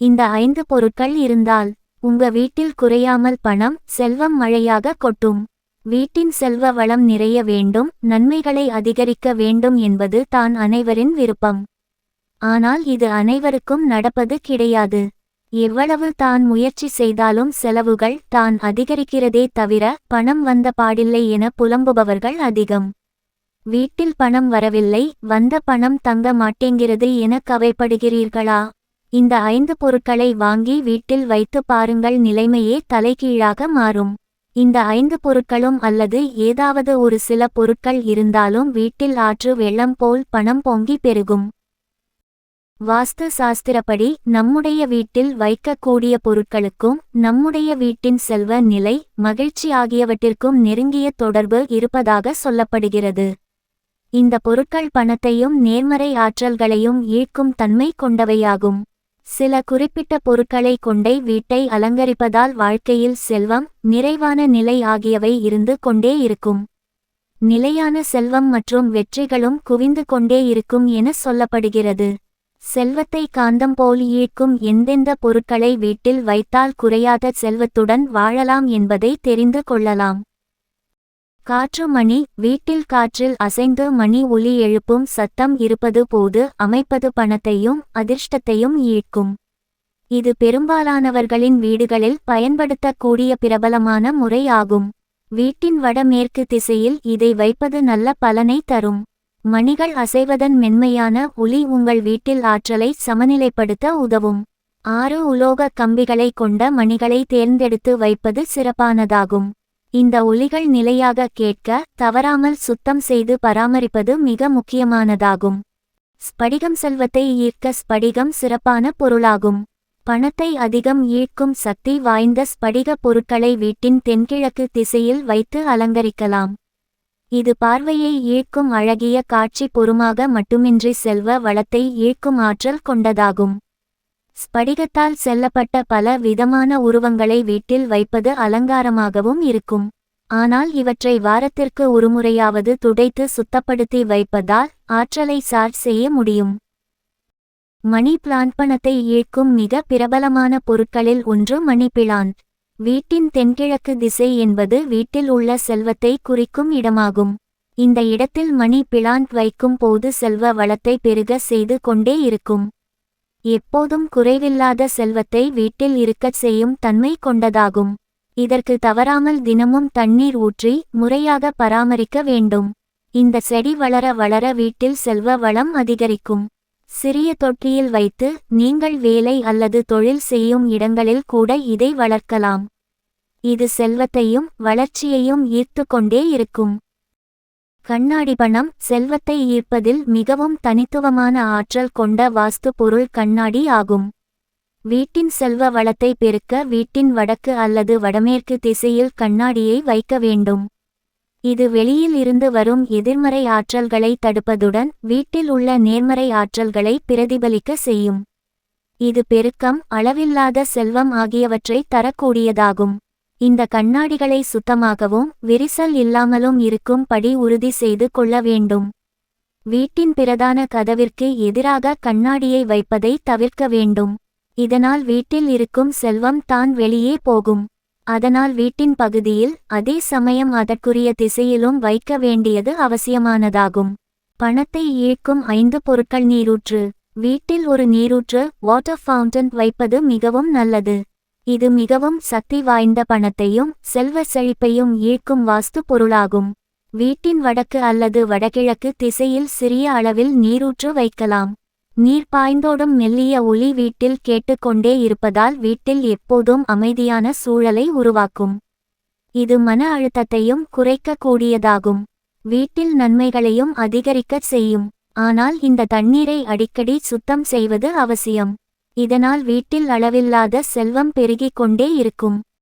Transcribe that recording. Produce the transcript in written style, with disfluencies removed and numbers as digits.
இந்த 5 பொருட்கள் இருந்தால் உங்க வீட்டில் குறையாமல் பணம், செல்வம் மழையாக கொட்டும். வீட்டின் செல்வ வளம் நிறைய வேண்டும், நன்மைகளை அதிகரிக்க வேண்டும் என்பது தான் அனைவரின் விருப்பம். ஆனால் இது அனைவருக்கும் நடப்பது கிடையாது. எவ்வளவு தான் முயற்சி செய்தாலும் செலவுகள் தான் அதிகரிக்கிறதே தவிர பணம் வந்த பாடில்லை என புலம்புபவர்கள் அதிகம். வீட்டில் பணம் வரவில்லை, வந்த பணம் தங்க மாட்டேங்கிறது என கவலைப்படுகிறீர்களா? இந்த 5 பொருட்களை வாங்கி வீட்டில் வைத்து பாருங்கள், நிலைமையே தலைகீழாக மாறும். இந்த 5 பொருட்களும் அல்லது ஏதாவது ஒரு சில பொருட்கள் இருந்தாலும் வீட்டில் ஆற்று வெள்ளம் போல் பணம் பொங்கி பெருகும். வாஸ்து சாஸ்திரப்படி நம்முடைய வீட்டில் வைக்கக்கூடிய பொருட்களுக்கும் நம்முடைய வீட்டின் செல்வ நிலை, மகிழ்ச்சி ஆகியவற்றிற்கும் நெருங்கிய தொடர்பு இருப்பதாக சொல்லப்படுகிறது. இந்த பொருட்கள் பணத்தையும் நேர்மறை ஆற்றல்களையும் ஈர்க்கும் தன்மை கொண்டவையாகும். சில குறிப்பிட்ட பொருட்களை கொண்டே வீட்டை அலங்கரிப்பதால் வாழ்க்கையில் செல்வம், நிறைவான நிலை ஆகியவை இருந்து கொண்டே இருக்கும். நிலையான செல்வம் மற்றும் வெற்றிகளும் குவிந்து கொண்டே இருக்கும் என சொல்லப்படுகிறது. செல்வத்தை காந்தம் போல் ஈர்க்கும் எந்தெந்த பொருட்களை வீட்டில் வைத்தால் குறையாத செல்வத்துடன் வாழலாம் என்பதை தெரிந்து கொள்ளலாம். காற்று மணி. வீட்டில் காற்றில் அசைந்து மணி ஒலி எழுப்பும் சத்தம் இருப்பது போது அமைப்பது பணத்தையும் அதிர்ஷ்டத்தையும் ஈர்க்கும். இது பெரும்பாலானவர்களின் வீடுகளில் பயன்படுத்தக்கூடிய பிரபலமான முறை ஆகும். வீட்டின் வடமேற்கு திசையில் இதை வைப்பது நல்ல பலனை தரும். மணிகள் அசைவதன் மென்மையான ஒலி உங்கள் வீட்டில் ஆற்றலை சமநிலைப்படுத்த உதவும். 6 உலோக கம்பிகளை கொண்ட மணிகளை தேர்ந்தெடுத்து வைப்பது சிறப்பானதாகும். இந்த ஒலிகள் நிலையாக கேட்க, தவறாமல் சுத்தம் செய்து பராமரிப்பது மிக முக்கியமானதாகும். ஸ்படிகம். செல்வத்தை ஈர்க்க ஸ்படிகம் சிறப்பான பொருளாகும். பணத்தை அதிகம் ஈர்க்கும் சக்தி வாய்ந்த ஸ்படிக பொருட்களை வீட்டின் தென்கிழக்கு திசையில் வைத்து அலங்கரிக்கலாம். இது பார்வையை ஈர்க்கும் அழகிய காட்சி பொருளாக மட்டுமின்றி செல்வ வளத்தை ஈர்க்கும் ஆற்றல் கொண்டதாகும். ஸ்படிகத்தால் செல்லப்பட்ட பல விதமான உருவங்களை வீட்டில் வைப்பது அலங்காரமாகவும் இருக்கும். ஆனால் இவற்றை வாரத்திற்கு ஒருமுறையாவது துடைத்து சுத்தப்படுத்தி வைப்பதால் ஆற்றலை சார்ஜ் செய்ய முடியும். Money plant. பணத்தை ஈர்க்கும் மிக பிரபலமான பொருட்களில் ஒன்று மணி பிளான்ட். வீட்டின் தென்கிழக்கு திசை என்பது வீட்டில் உள்ள செல்வத்தை குறிக்கும் இடமாகும். இந்த இடத்தில் மணி பிளான்ட் வைக்கும் போது செல்வ வளத்தை பெருக செய்து கொண்டே இருக்கும். எப்போதும் குறைவில்லாத செல்வத்தை வீட்டில் இருக்கச் செய்யும் தன்மை கொண்டதாகும். இதற்கு தவறாமல் தினமும் தண்ணீர் ஊற்றி முறையாக பராமரிக்க வேண்டும். இந்த செடி வளர வளர வீட்டில் செல்வ வளம் அதிகரிக்கும். சிறிய தொட்டியில் வைத்து நீங்கள் வேலை அல்லது தொழில் செய்யும் இடங்களில் கூட இதை வளர்க்கலாம். இது செல்வத்தையும் வளர்ச்சியையும் ஈர்த்து கொண்டே இருக்கும். கண்ணாடி. பணம், செல்வத்தை ஈர்ப்பதில் மிகவும் தனித்துவமான ஆற்றல் கொண்ட வாஸ்து பொருள் கண்ணாடி ஆகும். வீட்டின் செல்வ வளத்தை பெருக்க வீட்டின் வடக்கு அல்லது வடமேற்கு திசையில் கண்ணாடியை வைக்க வேண்டும். இது வெளியில் இருந்து வரும் எதிர்மறை ஆற்றல்களை தடுப்பதுடன் வீட்டில் உள்ள நேர்மறை ஆற்றல்களை பிரதிபலிக்க செய்யும். இது பெருக்கம், அளவில்லாத செல்வம் ஆகியவற்றை தரக்கூடியதாகும். இந்த கண்ணாடிகளை சுத்தமாகவும் விரிசல் இல்லாமலும் இருக்கும் படி உறுதி செய்து கொள்ள வேண்டும். வீட்டின் பிரதான கதவிற்கு எதிராக கண்ணாடியை வைப்பதை தவிர்க்க வேண்டும். இதனால் வீட்டில் இருக்கும் செல்வம் தான் வெளியே போகும். அதனால் வீட்டின் பகுதியில் அதே சமயம் அதற்குரிய திசையிலும் வைக்க வேண்டியது அவசியமானதாகும். பணத்தை ஈர்க்கும் 5 பொருட்கள். நீரூற்று. வீட்டில் ஒரு நீரூற்று வாட்டர் ஃபவுண்டன் வைப்பது மிகவும் நல்லது. இது மிகவும் சக்தி வாய்ந்த பணத்தையும் செல்வ செழிப்பையும் ஈர்க்கும் வாஸ்து பொருளாகும். வீட்டின் வடக்கு அல்லது வடகிழக்கு திசையில் சிறிய அளவில் நீரூற்று வைக்கலாம். நீர் பாய்ந்தோடும் மெல்லிய ஒலி வீட்டில் கேட்டுக்கொண்டே இருப்பதால் வீட்டில் எப்போதும் அமைதியான சூழலை உருவாக்கும். இது மன அழுத்தத்தையும் குறைக்கக்கூடியதாகும். வீட்டில் நன்மைகளையும் அதிகரிக்கச் செய்யும். ஆனால் இந்த தண்ணீரை அடிக்கடி சுத்தம் செய்வது அவசியம். இதனால் வீட்டில் அளவில்லாத செல்வம் பெருகிக் கொண்டே இருக்கும்.